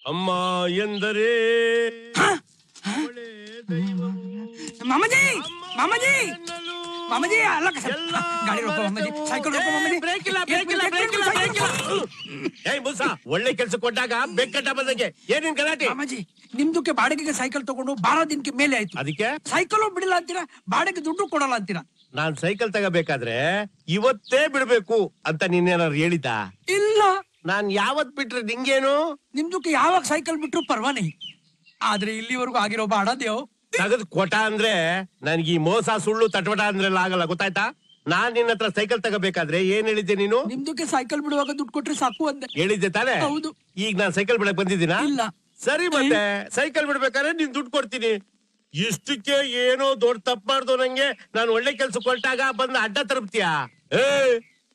ಅಮ್ಮ ಎಂದರೆ ಮಾಮಾಜಿ ಮಾಮಾಜಿ ಮಾಮಾಜಿ ಅಲ್ಲ ಗಾಡಿ ರೋಕೋ ಮಾಮಾಜಿ ಸೈಕಲ್ ರೋಕೋ ಮಾಮಾಜಿ ಬ್ರೇಕ್ ಇಲ್ಲ ಏಯ್ ಮುಸ ಒಳ್ಳೆ ಕೆಲಸ ಕೊಟ್ಟಾಗ ಬೆಕ್ಕಟ್ಟ ಬಂದಂಗೆ ಏನೇನ್ ಗಲಾಟೆ ಮಾಮಾಜಿ ನಿಮ್ದಕ್ಕೆ ಬಾಡಿಗೆಗೆ ಸೈಕಲ್ ತಗೊಂಡು 12 ದಿನಕ್ಕೆ ಮೇಲೆ ಆಯ್ತು. ಅದಕ್ಕೆ ಸೈಕಲ್ ಬಿಡಲ್ಲ ಅಂತೀರಾ, ಬಾಡಿಗೆ ದುಡ್ಡು ಕೊಡಲ್ಲ ಅಂತೀರಾ. ನಾನ್ ಸೈಕಲ್ ತಗೋಬೇಕಾದ್ರೆ ಇವತ್ತೇ ಬಿಡ್ಬೇಕು ಅಂತ ನೀನೇನಾರು ಹೇಳಿದ್ದ? ಇಲ್ಲ. ನಾನ್ ಯಾವತ್ ಬಿಟ್ರೆ ನಿಂಗೇನು? ನಿಮ್ದಕ್ಕೆ ಯಾವಾಗ ಸೈಕಲ್ ಬಿಟ್ರು ಪರ್ವಾನಿ, ಆದ್ರೆ ಇಲ್ಲಿವರೆಗೂ ಆಗಿರೋ ಬಾಡದೇವ್ ತಗದ್ ಕೊಟ ಅಂದ್ರೆ ನನ್ಗೆ ಈ ಮೋಸ ಸುಳ್ಳು ತಟವಟ ಅಂದ್ರೆಲ್ಲ ಆಗಲ್ಲ, ಗೊತ್ತಾಯ್ತಾ? ನಾನ್ ನಿನ್ನ ಹತ್ರ ಸೈಕಲ್ ತಗೋಬೇಕಾದ್ರೆ ಏನ್ ಹೇಳಿದ್ದೆ ನೀನು? ನಿಮ್ದಕ್ಕೆ ಸೈಕಲ್ ಬಿಡುವಾಗ ದುಡ್ಡು ಕೊಟ್ರೆ ಸಾಕು ಅಂದೆ. ಹೇಳಿದ್ದೆ ತಾನೇ? ಹೌದು. ಈಗ ನಾನ್ ಸೈಕಲ್ ಬಿಡಕ್ ಬಂದಿದ್ದೀನಾ? ಇಲ್ಲ. ಸರಿ, ಮತ್ತೆ ಸೈಕಲ್ ಬಿಡ್ಬೇಕಾದ್ರೆ ನೀನ್ ದುಡ್ಡು ಕೊಡ್ತೀನಿ. ಇಷ್ಟಕ್ಕೆ ಏನೋ ದೊಡ್ಡ ತಪ್ಪು ಮಾಡ್ದು ನಂಗೆ. ನಾನು ಒಳ್ಳೆ ಕೆಲ್ಸ ಕೊಟ್ಟಾಗ ಬಂದ್ ಅಡ್ಡ ತರಪ್ತೀಯಾ?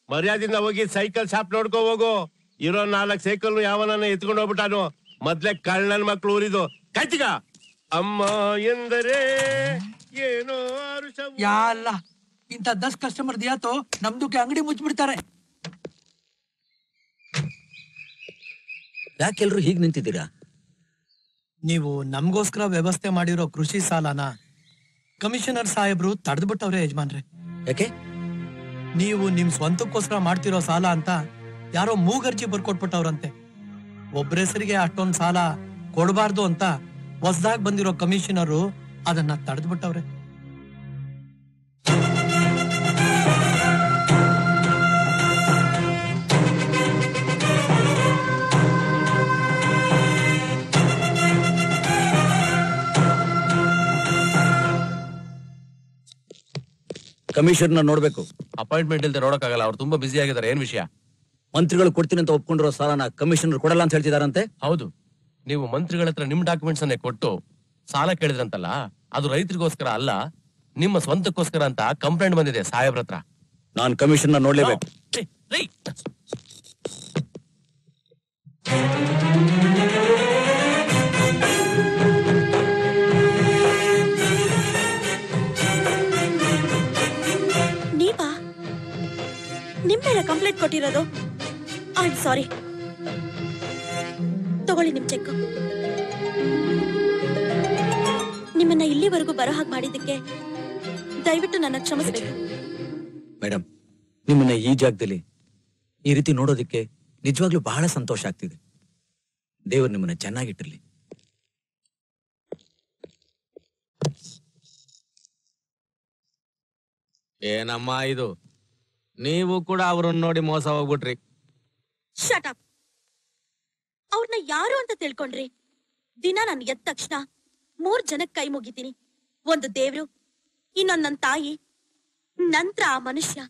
ಮರ್ಯಾದಿಂದ ಹೋಗಿ ಸೈಕಲ್ ಶಾಪ್ ನೋಡ್ಕೋ ಹೋಗು. ಇರೋ 4 ಸೈಕಲ್ ಯಾವನ ಎತ್ಕೊಂಡು ಹೋಗ್ಬಿಟ್ಟಾನು. ಮೊದ್ಲೇ ಕಳ್ಳನ್ ಮಕ್ಳು ಊರಿದು ಕೈತಿಗ. ಅಮ್ಮ ಎಂದರೆ ಏನೋ ಯಾಲ್ಲ ಇಂತ 10 ಕಸ್ಟಮರ್ ದಿಯಾತೋ ನಮ್ದಕ್ಕೆ ಅಂಗಡಿ ಮುಚ್ಚಿಬಿಡ್ತಾರೆ. ಯಾಕೆಲ್ರು ಹೀಗ್ ನಿಂತಿದ್ದೀರಾ? ನೀವು ನಮ್ಗೋಸ್ಕರ ವ್ಯವಸ್ಥೆ ಮಾಡಿರೋ ಕೃಷಿ ಸಾಲನ ಕಮಿಷನರ್ ಸಾಹೇಬ್ರು ತಡೆದ್ಬಿಟ್ಟವ್ರೆ ಯಜಮಾನ್ರೆ. ಯಾಕೆ? ನೀವು ನಿಮ್ ಸ್ವಂತಕ್ಕೋಸ್ಕರ ಮಾಡ್ತಿರೋ ಸಾಲ ಅಂತ ಯಾರೋ ಮೂಗರ್ಜಿ ಬರ್ಕೊಟ್ಬಿಟ್ಟವ್ರಂತೆ. ಒಬ್ರೆಸರಿಗೆ ಅಷ್ಟೊಂದ್ ಸಾಲ ಕೊಡಬಾರ್ದು ಅಂತ ಹೊಸದಾಗ್ ಬಂದಿರೋ ಕಮಿಷನರು ಅದನ್ನ ತಡೆದ್ಬಿಟ್ಟವ್ರೆ. ಕಮಿಷನರ್ ನೋಡ್ಬೇಕು. ಅಪಾಯಿಂಟ್ಮೆಂಟ್ ಇಲ್ದೆ ನೋಡಕ್ಕಾಗಲ್ಲ, ಅವ್ರು ತುಂಬಾ ಬಿಸಿ ಆಗಿದ್ದಾರೆ. ಏನ್ ವಿಷಯ? ಮಂತ್ರಿಗಳು ಕೊಡ್ತೀನಿ ಅಂತ ಒಪ್ಕೊಂಡಿರೋ ಸಾಲನ ಕಮಿಷನರ್ ಕೊಡಲ್ಲ ಅಂತ ಹೇಳ್ತಿದಾರಂತೆ. ಹೌದು, ನೀವು ಮಂತ್ರಿಗಳ ಹತ್ರ ನಿಮ್ ಡಾಕ್ಯುಮೆಂಟ್ಸ್ ಅನ್ನೇ ಕೊಟ್ಟು ಸಾಲ ಕೇಳಿದ್ರಂತಲ್ಲ, ಅದು ರೈತರಿಗೋಸ್ಕರ ಅಲ್ಲ, ನಿಮ್ಮ ಸ್ವಂತಕ್ಕೋಸ್ಕರ ಅಂತ ಕಂಪ್ಲೇಂಟ್ ಬಂದಿದೆ ಸಾಹೇಬ್ರ ಹತ್ರ. ನಾನ್ ಕಮಿಷನರ್ ನೋಡ್ಲೇಬೇಕು. ನೀವಾ ನಿಮ್ಮ ಕಂಪ್ಲೇಂಟ್ ಕೊಟ್ಟಿರೋದು? I am sorry. ತಗೊಳ್ಳಿ ನಿಮ್ ಚೆಕ್. ನಿಮ್ಮನ್ನ ಇಲ್ಲಿವರೆಗೂ ಬರೋ ಹಾಗೆ ಮಾಡಿದ್ದಕ್ಕೆ ದಯವಿಟ್ಟು ನನ್ನ ಕ್ಷಮಿಸಬೇಕು. ಮೇಡಮ್, ನಿಮ್ಮನ್ನ ಈ ಜಾಗದಲ್ಲಿ ಈ ರೀತಿ ನೋಡೋದಿಕ್ಕೆ ನಿಜವಾಗ್ಲೂ ಬಹಳ ಸಂತೋಷ ಆಗ್ತಿದೆ. ದೇವರು ನಿಮ್ಮನ್ನ ಚೆನ್ನಾಗಿಟ್ಟಿರ್ಲಿ. ಏನಮ್ಮ ಇದು? ನೀವು ಕೂಡ ಅವ್ರನ್ನ ನೋಡಿ ಮೋಸ ಹೋಗ್ಬಿಟ್ರಿ. Shut up. ಅವ್ರನ್ನ ಯಾರು ಅಂತ ತಿಳ್ಕೊಂಡ್ರಿ? ದಿನ ನಾನು ಎದ್ದ ತಕ್ಷಣ 3 ಜನಕ್ಕೆ ಕೈ ಮುಗಿತೀನಿ. ಒಂದು ದೇವ್ರು, ಇನ್ನೊಂದ್ ನನ್ನ ತಾಯಿ, ನಂತರ ಆ ಮನುಷ್ಯ.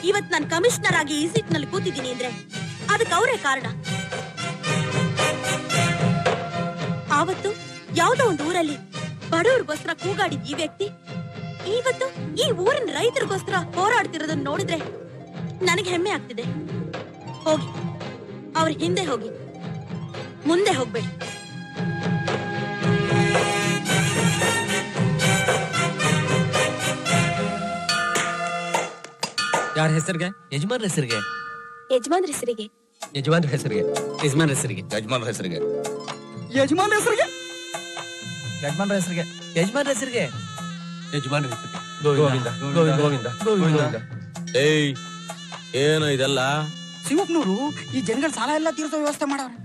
ಇವತ್ ನಾನು ಕಮಿಷನರ್ ಆಗಿ ಈ ಸೀಟ್ ನಲ್ಲಿ ಕೂತಿದ್ದೀನಿ ಅಂದ್ರೆ ಅದಕ್ಕೆ ಅವರೇ ಕಾರಣ. ಆವತ್ತು ಯಾವ್ದೋ ಒಂದು ಊರಲ್ಲಿ ಬಡವರಿಗೋಸ್ಕರ ಕೂಗಾಡಿದ ಈ ವ್ಯಕ್ತಿ ಇವತ್ತು ಈ ಊರಿನ ರೈತರಿಗೋಸ್ಕರ ಹೋರಾಡ್ತಿರೋದನ್ನ ನೋಡಿದ್ರೆ ನನಗೆ ಹೆಮ್ಮೆ ಆಗ್ತಿದೆ. ಹೋಗಿ ಅವ್ರ ಹಿಂದೆ ಹೋಗಿ, ಮುಂದೆ ಹೋಗ್ಬೇಡಿ. ಯಾರ ಹೆಸರಿಗೆ? ಯಜಮಾನ್ರ ಹೆಸರಿಗೆ. ಯಜಮಾನ್ರ ಹೆಸರಿಗೆ. ಯಜಮಾನ್ರ ಹೆಸರಿಗೆ. ಯಜಮಾನ್ರ ಹೆಸರಿಗೆ. ಯಜಮಾನ್ರ ಹೆಸರಿಗೆ. ಯಜಮಾನ್ ಹೆಸರಿಗೆ. ಯಜಮಾನ್ರ ಹೆಸರಿಗೆ. ಯಜಮಾನ್ರ ಹೆಸರಿಗೆ. ಯಜಮಾನ್ರ ಹೆಸರಿಗೆ. ಗೋವಿಂದ ಗೋವಿಂದ ಗೋವಿಂದ. ಏಯ್, ಏನು ಇದೆಲ್ಲ? ಶಿವಪ್ಪನವರು ಈ ಜನಗಳ ಸಾಲ ಎಲ್ಲ ತೀರ್ಸೋ ವ್ಯವಸ್ಥೆ ಮಾಡವ್ರೆ.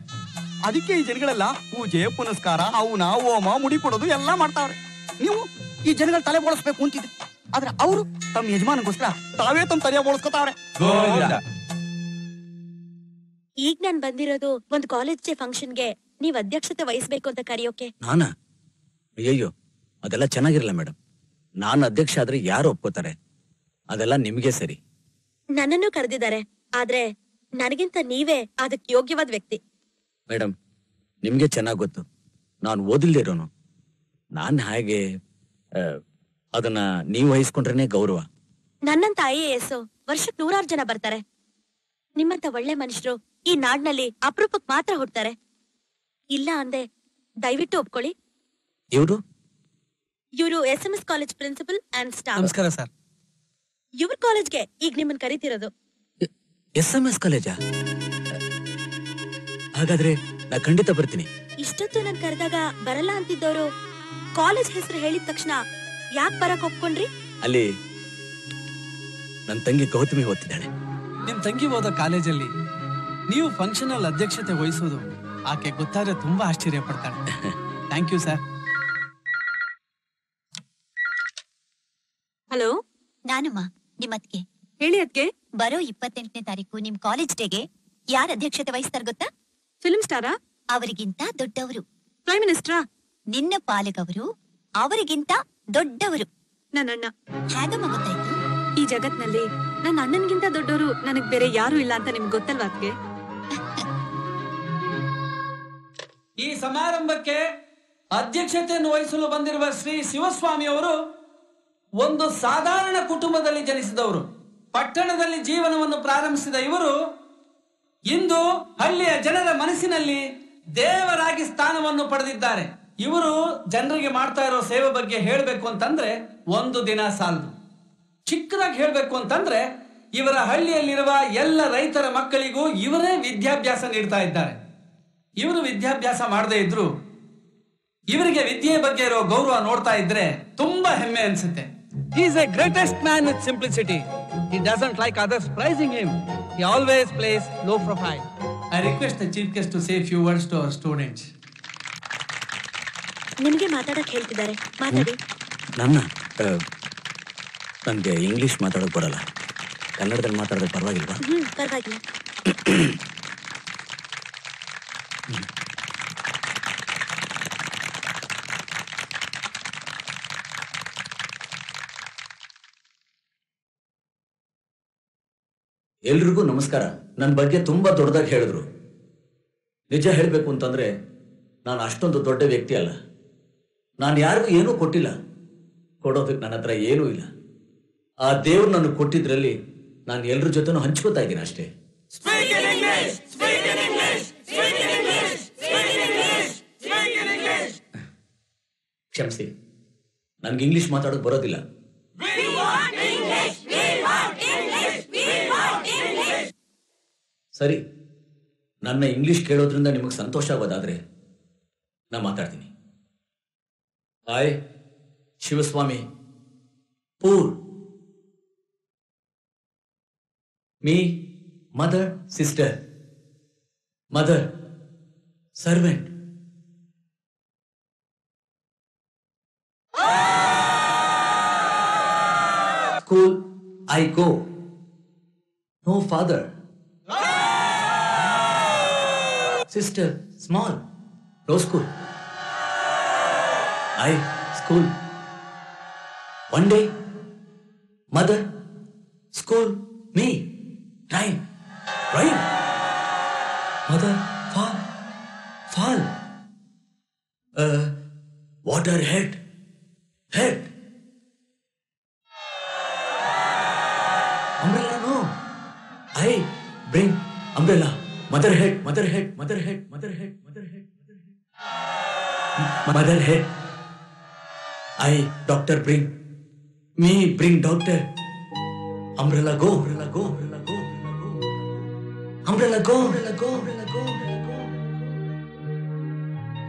ಅದಕ್ಕೆ ಈ ಜನಗಳೆಲ್ಲ ಪೂಜೆ ಪುನಸ್ಕಾರ ಅವನ ಹೋಮ ಮುಡಿ ಕೊಡೋದು ಎಲ್ಲ ಮಾಡ್ತಾವ್ರೆ. ನೀವು ಈ ಜನಗಳ ತಲೆ ಬೋಳಿಸ್ಬೇಕು ಅಂತಿದ್ರಿ, ಆದ್ರೆ ಅವರು ತಮ್ಮ ಯಜಮಾನಗೋಸ್ಕರ ತಾವೇ ತಮ್ಮ ತಲೆ ಬೋಳಿಸ್ಕೊತಾವ್ರೆ. ಈಗ ನಾನ್ ಬಂದಿರೋದು ಒಂದು ಕಾಲೇಜ್ ಡೇ ಫಂಕ್ಷನ್ಗೆ ನೀವ್ ಅಧ್ಯಕ್ಷತೆ ವಹಿಸ್ಬೇಕು ಅಂತ ಕರೆಯೋಕೆ. ನಾನಾ? ಅಯ್ಯಯ್ಯೋ, ಅದೆಲ್ಲ ಚೆನ್ನಾಗಿರಲ್ಲ ಮೇಡಮ್. ನಾನು ಅಧ್ಯಕ್ಷ ಆದ್ರೆ ಯಾರು ಒಪ್ಕೋತಾರೆ? ಅದೆಲ್ಲ ನಿಮ್ಗೆ ಸರಿ. ನನ್ನನ್ನು ಕರೆದಿದ್ದಾರೆ, ಆದ್ರೆ ನನಗಿಂತ ನೀವೇ ಅದಕ್ಕೆ ಯೋಗ್ಯವಾದ ವ್ಯಕ್ತಿ. ಮೇಡಮ್, ನಿಮ್ಗೆ ಚೆನ್ನಾಗ್ ಗೊತ್ತು ನಾನು ಓದಿಲ್ದಿರೋನು. ನಾನ್ ಹಾಗೆ ಅದನ್ನ ನೀವು ವಹಿಸ್ಕೊಂಡ್ರೇನೆ ಗೌರವ. ನನ್ನಂತ IAS ವರ್ಷಕ್ಕೆ 100 ಜನ ಬರ್ತಾರೆ. ನಿಮ್ಮಂತ ಒಳ್ಳೆ ಮನುಷ್ಯರು ಈ ನಾಡ್ನಲ್ಲಿ ಅಪರೂಪಕ್ಕೆ ಮಾತ್ರ ಹುಡ್ತಾರೆ. ಇಲ್ಲ ಅಂದೆ ದಯವಿಟ್ಟು ಒಪ್ಕೊಳ್ಳಿ. ಇವರು SMS college principal and staff. ನಮಸ್ಕಾರ ಸರ್. ಇವ್ರ ಕಾಲೇಜ್ಗೆ ಈಗ ನಿಮ್ಮನ್ನ ಕರೀತಿರೋದು. SMS ಕಾಲೇಜಾ? ಹಾಗಾದ್ರೆ ನಾ ಖಂಡಿತ ಬರ್ತೀನಿ. ಇಷ್ಟೊತ್ತು ನನ್ ಕರೆದಾಗ ಬರಲ್ಲ ಅಂತಿದ್ದವರು ಕಾಲೇಜ್ ಹೆಸರು ಹೇಳಿದ ತಕ್ಷಣ ಯಾಕೆ ಬರಕ್ ಒಪ್ಕೊಂಡ್ರಿ? ಅಲ್ಲಿ ನನ್ನ ತಂಗಿ ಗೌತಮಿ ಓದ್ತಿದ್ದಾಳೆ. ನಿಮ್ ತಂಗಿ ಹೋದ ಕಾಲೇಜಲ್ಲಿ ನೀವು ಫಂಕ್ಷನ್ ಅಲ್ಲಿ ಅಧ್ಯಕ್ಷತೆ ವಹಿಸೋದು ಆಕೆ ಗೊತ್ತಾದ್ರೆ ತುಂಬಾ ಆಶ್ಚರ್ಯ ಪಡ್ತಾಳೆ. Thank you sir. ಹಲೋ, ನಾನಮ್ಮ ನಿಮ್ಮತ್ಗೆ. ಹೇಳಿ ಅದ್ಕೆ. ಬರೋ 28ನೇ ತಾರೀಕು ನಿಮ್ ಕಾಲೇಜ್ ಡೇಗೆ ಯಾರ ಅಧ್ಯಕ್ಷತೆ ವಹಿಸ್ತಾರ ಗೊತ್ತಾ? ಫಿಲ್ಮ್ ಸ್ಟಾರಾ? ಅವರಿಗಿಂತ ದೊಡ್ಡವರು. ಪ್ರೈಮ್ ಮಿನಿಸ್ಟ್ರಾ? ನಿನ್ನ ಪಾಲಕವರು ಅವರಿಗಿಂತ ದೊಡ್ಡವರು. ನನ್ನಣ್ಣ. ಹೇಗಮ್ಮ ಗೊತ್ತಾಯ್ತು? ಈ ಜಗತ್ನಲ್ಲಿ ನನ್ನ ಅಣ್ಣನ್ಗಿಂತ ದೊಡ್ಡವರು ನನಗ್ ಬೇರೆ ಯಾರು ಇಲ್ಲ ಅಂತ ನಿಮ್ಗೆ ಗೊತ್ತಲ್ವಾ ಅದ್ಕೆ? ಈ ಸಮಾರಂಭಕ್ಕೆ ಅಧ್ಯಕ್ಷತೆಯನ್ನು ವಹಿಸಲು ಬಂದಿರುವ ಶ್ರೀ ಶಿವಸ್ವಾಮಿ ಅವರು ಒಂದು ಸಾಧಾರಣ ಕುಟುಂಬದಲ್ಲಿ ಜನಿಸಿದವರು. ಪಟ್ಟಣದಲ್ಲಿ ಜೀವನವನ್ನು ಪ್ರಾರಂಭಿಸಿದ ಇವರು ಇಂದು ಹಳ್ಳಿಯ ಜನರ ಮನಸ್ಸಿನಲ್ಲಿ ದೇವರಾಗಿ ಸ್ಥಾನವನ್ನು ಪಡೆದಿದ್ದಾರೆ. ಇವರು ಜನರಿಗೆ ಮಾಡ್ತಾ ಇರೋ ಸೇವೆ ಬಗ್ಗೆ ಹೇಳಬೇಕು ಅಂತಂದ್ರೆ ಒಂದು ದಿನ ಸಾಲದು. ಚಿಕ್ಕದಾಗಿ ಹೇಳಬೇಕು ಅಂತಂದ್ರೆ ಇವರ ಹಳ್ಳಿಯಲ್ಲಿರುವ ಎಲ್ಲ ರೈತರ ಮಕ್ಕಳಿಗೂ ಇವರೇ ವಿದ್ಯಾಭ್ಯಾಸ ನೀಡ್ತಾ ಇದ್ದಾರೆ. ಇವರು ವಿದ್ಯಾಭ್ಯಾಸ ಮಾಡದೇ ಇದ್ರು ಇವರಿಗೆ ವಿದ್ಯೆ ಬಗ್ಗೆ ಇರೋ ಗೌರವ ನೋಡ್ತಾ ಇದ್ರೆ ತುಂಬಾ ಹೆಮ್ಮೆ ಅನ್ಸುತ್ತೆ. He is a greatest man with simplicity. He doesn't like others praising him. He always plays low profile. I request the chief guest to say a few words to our students. ನಿಮಗೆ ಮಾತಾಡಕ್ ಹೇಳ್ತಿದ್ದಾರೆ, ಮಾತಾಡಿ. ನನ್ಗೆ English ಮಾತಾಡೋಕ್ ಬರಲ್ಲ. ಕನ್ನಡದಲ್ಲಿ ಮಾತಾಡೋದು ಪರವಾಗಿಲ್ವಾ? ಪರವಾಗಿಲ್ಲ. ಎಲ್ರಿಗೂ ನಮಸ್ಕಾರ. ನನ್ನ ಬಗ್ಗೆ ತುಂಬಾ ದೊಡ್ಡದಾಗಿ ಹೇಳಿದ್ರು. ನಿಜ ಹೇಳಬೇಕು ಅಂತಂದ್ರೆ ನಾನು ಅಷ್ಟೊಂದು ದೊಡ್ಡ ವ್ಯಕ್ತಿ ಅಲ್ಲ. ನಾನು ಯಾರಿಗೂ ಏನೂ ಕೊಟ್ಟಿಲ್ಲ. ಕೊಡೋದಕ್ಕೆ ನನ್ನ ಹತ್ರ ಏನೂ ಇಲ್ಲ. ಆ ದೇವ್ರು ನನಗೆ ಕೊಟ್ಟಿದ್ರಲ್ಲಿ ನಾನು ಎಲ್ರ ಜೊತೆನೂ ಹಂಚ್ಕೋತಾ ಇದ್ದೀನಿ ಅಷ್ಟೇ. ಕ್ಷಮಿಸಿ, ನನ್ಗೆ ಇಂಗ್ಲಿಷ್ ಮಾತಾಡೋಕೆ ಬರೋದಿಲ್ಲ. ಸರಿ, ನನ್ನ ಇಂಗ್ಲಿಷ್ ಕೇಳೋದ್ರಿಂದ ನಿಮಗೆ ಸಂತೋಷ ಆಗೋದಾದ್ರೆ ನಾ ಮಾತಾಡ್ತೀನಿ. I Shivaswamy poor me, mother, sister, mother, servant. School, I go. No father. Sister, small. No school. I, school. One day, mother, school, me. Time, right? Mother, fall. Water, head. Umbrella, no. I bring umbrella. Mother head. Mother head. I, doctor, bring. Me, bring doctor. Umbrella, go. Umbrella, go.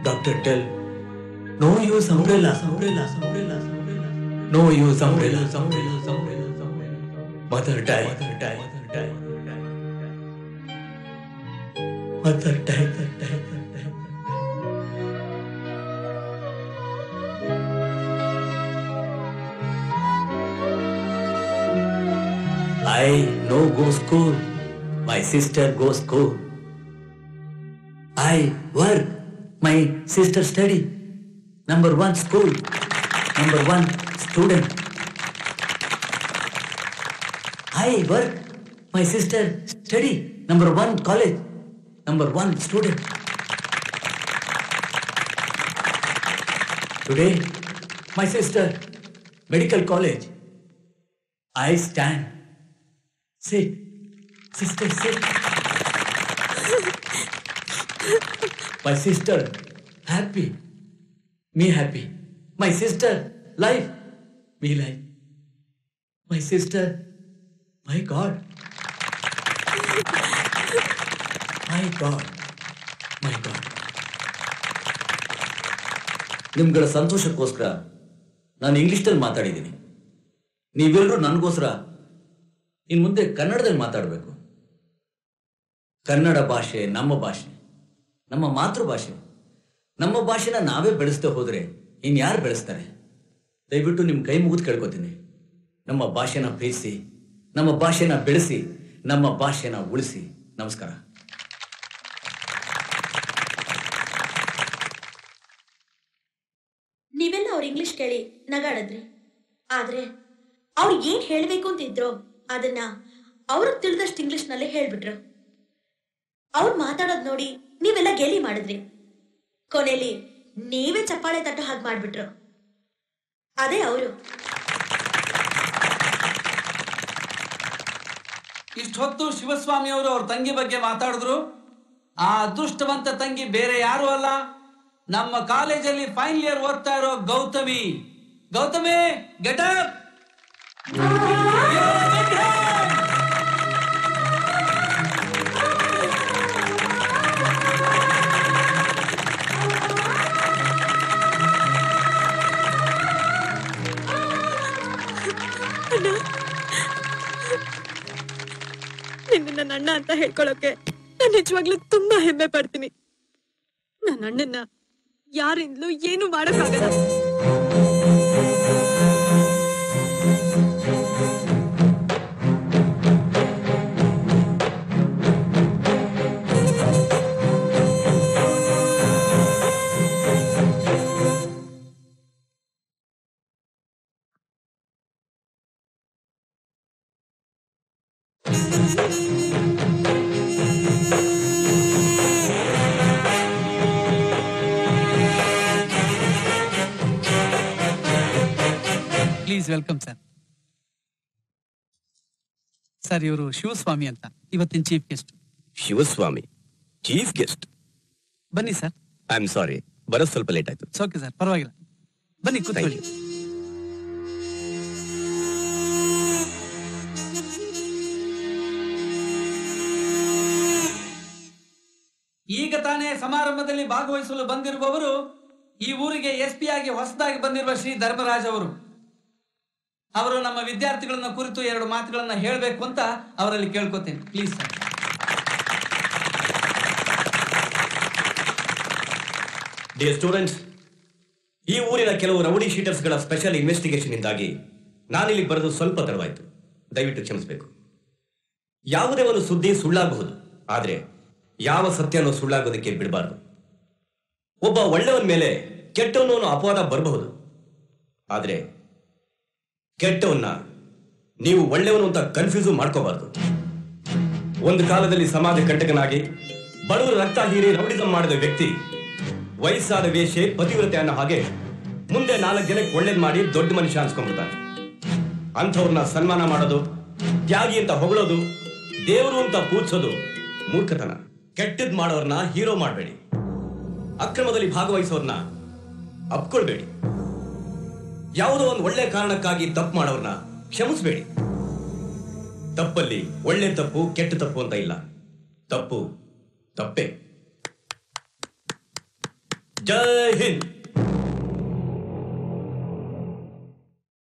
Doctor, tell. No use umbrella. No use umbrella. Mother die. Mother die. I no go school. My sister goes school. I work. My sister study. Number 1 school. Number 1 student. I work. My sister study. Number 1 college. Number 1 student. Today, my sister, medical college. I stand. Sit. Sister, sit. My sister, happy. Me happy. My sister, life. Me life. My sister, my God. My God. ನಿಮ್ಗಳ ಸಂತೋಷಕ್ಕೋಸ್ಕರ ನಾನು ಇಂಗ್ಲಿಷ್ನಲ್ಲಿ ಮಾತಾಡಿದ್ದೀನಿ. ನೀವೆಲ್ಲರೂ ನನಗೋಸ್ಕರ ಇನ್ನು ಮುಂದೆ ಕನ್ನಡದಲ್ಲಿ ಮಾತಾಡಬೇಕು. ಕನ್ನಡ ಭಾಷೆ ನಮ್ಮ ಭಾಷೆ, ನಮ್ಮ ಮಾತೃಭಾಷೆ. ನಮ್ಮ ಭಾಷೆನ ನಾವೇ ಬೆಳೆಸ್ತಾ ಹೋದ್ರೆ ಇನ್ಯಾರು ಬೆಳೆಸ್ತಾರೆ? ದಯವಿಟ್ಟು ನಿಮ್ಮ ಕೈ ಮುಗಿದು ಕೇಳ್ಕೊತೀನಿ, ನಮ್ಮ ಭಾಷೆನ ಪ್ರೀತಿಸಿ, ನಮ್ಮ ಭಾಷೆನ ಬೆಳೆಸಿ, ನಮ್ಮ ಭಾಷೆನ ಉಳಿಸಿ. ನಮಸ್ಕಾರ. ನೀವೆಲ್ಲ ಅವ್ರ ಇಂಗ್ಲಿಷ್ ಕೇಳಿ ನಗಾಡದ್ರಿ, ಆದ್ರೆ ಅವ್ರು ಏನ್ ಹೇಳ್ಬೇಕು ಅಂತಿದ್ರೋ ಅದನ್ನ ಅವ್ರಿಗೆ ತಿಳಿದಷ್ಟು ಇಂಗ್ಲಿಷ್ ನಲ್ಲೇ ಹೇಳ್ಬಿಟ್ರು. ಅವ್ರು ಮಾತಾಡೋದ್ ನೋಡಿ ನೀವೆಲ್ಲ ಗೇಲಿ ಮಾಡಿದ್ರಿ. ಕೊನೆಯಲ್ಲಿ ನೀವೇ ಚಪ್ಪಾಳೆ ತಟ್ಟೋ ಹಾಗೆ ಮಾಡ್ಬಿಟ್ರು. ಅದೇ ಅವರು. ಇಷ್ಟೊತ್ತು ಶಿವಸ್ವಾಮಿ ಅವರು ಅವ್ರ ತಂಗಿ ಬಗ್ಗೆ ಮಾತಾಡಿದ್ರು. ಆ ಅದೃಷ್ಟವಂತ ತಂಗಿ ಬೇರೆ ಯಾರು ಅಲ್ಲ, ನಮ್ಮ ಕಾಲೇಜಲ್ಲಿ ಫೈನಲ್ ಇಯರ್ ಓದ್ತಾ ಇರೋ ಗೌತಮಿ. Gautami, get up. ನಿನ್ನ ನನ್ನ ಅಣ್ಣ ಅಂತ ಹೇಳ್ಕೊಳಕ್ಕೆ ನಾನು ನಿಜವಾಗ್ಲೂ ತುಂಬಾ ಹೆಮ್ಮೆ ಪಡ್ತೀನಿ. ನನ್ನ ಅಣ್ಣನ್ನ ಯಾರಿಂದಲೂ ಏನು ಮಾಡಕ್ಕಾಗಲ್ಲ. Please welcome sir. ಸರ್, ಇವರು ಶಿವಸ್ವಾಮಿ ಅಂತ, ಇವತ್ತಿನ chief guest. Shivaswamy chief guest? ಬನ್ನಿ ಸರ್. ಐ ಆಮ್ ಸಾರಿ, ಬರೋದು ಸ್ವಲ್ಪ ಲೇಟ್ ಆಯ್ತು. ಓಕೆ ಸರ್, ಪರವಾಗಿಲ್ಲ. ಬನ್ನಿ ಕೂತ್ಕೊಳ್ಳಿ. ಈಗ ತಾನೇ ಸಮಾರಂಭದಲ್ಲಿ ಭಾಗವಹಿಸಲು ಬಂದಿರುವವರು ಈ ಊರಿಗೆ SP ಆಗಿ ಹೊಸದಾಗಿ ಬಂದಿರುವ ಶ್ರೀ ಧರ್ಮರಾಜ್ ಅವರು. ಅವರು ನಮ್ಮ ವಿದ್ಯಾರ್ಥಿಗಳನ್ನ ಕುರಿತು 2 ಮಾತುಗಳನ್ನ ಹೇಳಬೇಕು ಅಂತ ಅವರಲ್ಲಿ ಕೇಳ್ಕೊತೇನೆ. Please sir. ಡಿಯರ್ ಸ್ಟೂಡೆಂಟ್ಸ್, ಈ ಊರಿನ ಕೆಲವು ರೌಡಿ ಶೀಟರ್ಸ್ಗಳ ಸ್ಪೆಷಲ್ ಇನ್ವೆಸ್ಟಿಗೇಷನ್ ಇಂದಾಗಿ ನಾನಿಲ್ಲಿ ಬರೆದು ಸ್ವಲ್ಪ ತಡವಾಯಿತು. ದಯವಿಟ್ಟು ಕ್ಷಮಿಸಬೇಕು. ಯಾವುದೇ ಒಂದು ಸುದ್ದಿ ಸುಳ್ಳಾಗಬಹುದು, ಆದರೆ ಯಾವ ಸತ್ಯನೂ ಸುಳ್ಳಾಗೋದಕ್ಕೆ ಬಿಡಬಾರ್ದು. ಒಬ್ಬ ಒಳ್ಳೆಯವನ ಮೇಲೆ ಕೆಟ್ಟವನು ಅಪವಾದ ಬರಬಹುದು, ಆದರೆ ಕೆಟ್ಟವನ್ನ ನೀವು ಒಳ್ಳೆಯವನು ಅಂತ ಕನ್ಫ್ಯೂಸ್ ಮಾಡ್ಕೋಬಾರ್ದು. ಒಂದು ಕಾಲದಲ್ಲಿ ಸಮಾಜ ಕಂಟಕನಾಗಿ ಬಡವರ ರಕ್ತ ಹೀರಿ ರೌಡಿಸಂ ಮಾಡಿದ ವ್ಯಕ್ತಿ ವಯಸ್ಸಾದ ವೇಷೆ ಪತಿವ್ರತೆ ಅನ್ನೋ ಹಾಗೆ ಮುಂದೆ 4 ಜನಕ್ಕೆ ಒಳ್ಳೇದ್ ಮಾಡಿ ದೊಡ್ಡ ಮನುಷ್ಯ ಅನ್ಸ್ಕೊಂಡ್ಬಿಡ್ತಾನೆ. ಅಂಥವ್ರನ್ನ ಸನ್ಮಾನ ಮಾಡೋದು, ತ್ಯಾಗಿ ಅಂತ ಹೊಗಳೋದು, ದೇವರು ಅಂತ ಪೂಜಿಸೋದು ಮೂರ್ಖತನ. ಕೆಟ್ಟದ್ ಮಾಡೋರ್ನ ಹೀರೋ ಮಾಡಬೇಡಿ, ಅಕ್ರಮದಲ್ಲಿ ಭಾಗವಹಿಸೋರ್ನ ಅಪ್ಕೊಳ್ಬೇಡಿ, ಯಾವುದೋ ಒಂದು ಒಳ್ಳೆ ಕಾರಣಕ್ಕಾಗಿ ತಪ್ಪು ಮಾಡೋರ್ನ ಕ್ಷಮಿಸಬೇಡಿ. ತಪ್ಪಲ್ಲಿ ಒಳ್ಳೆ ತಪ್ಪು ಕೆಟ್ಟ ತಪ್ಪು ಅಂತ ಇಲ್ಲ, ತಪ್ಪು ತಪ್ಪೇ. ಜೈ ಹಿಂದ್.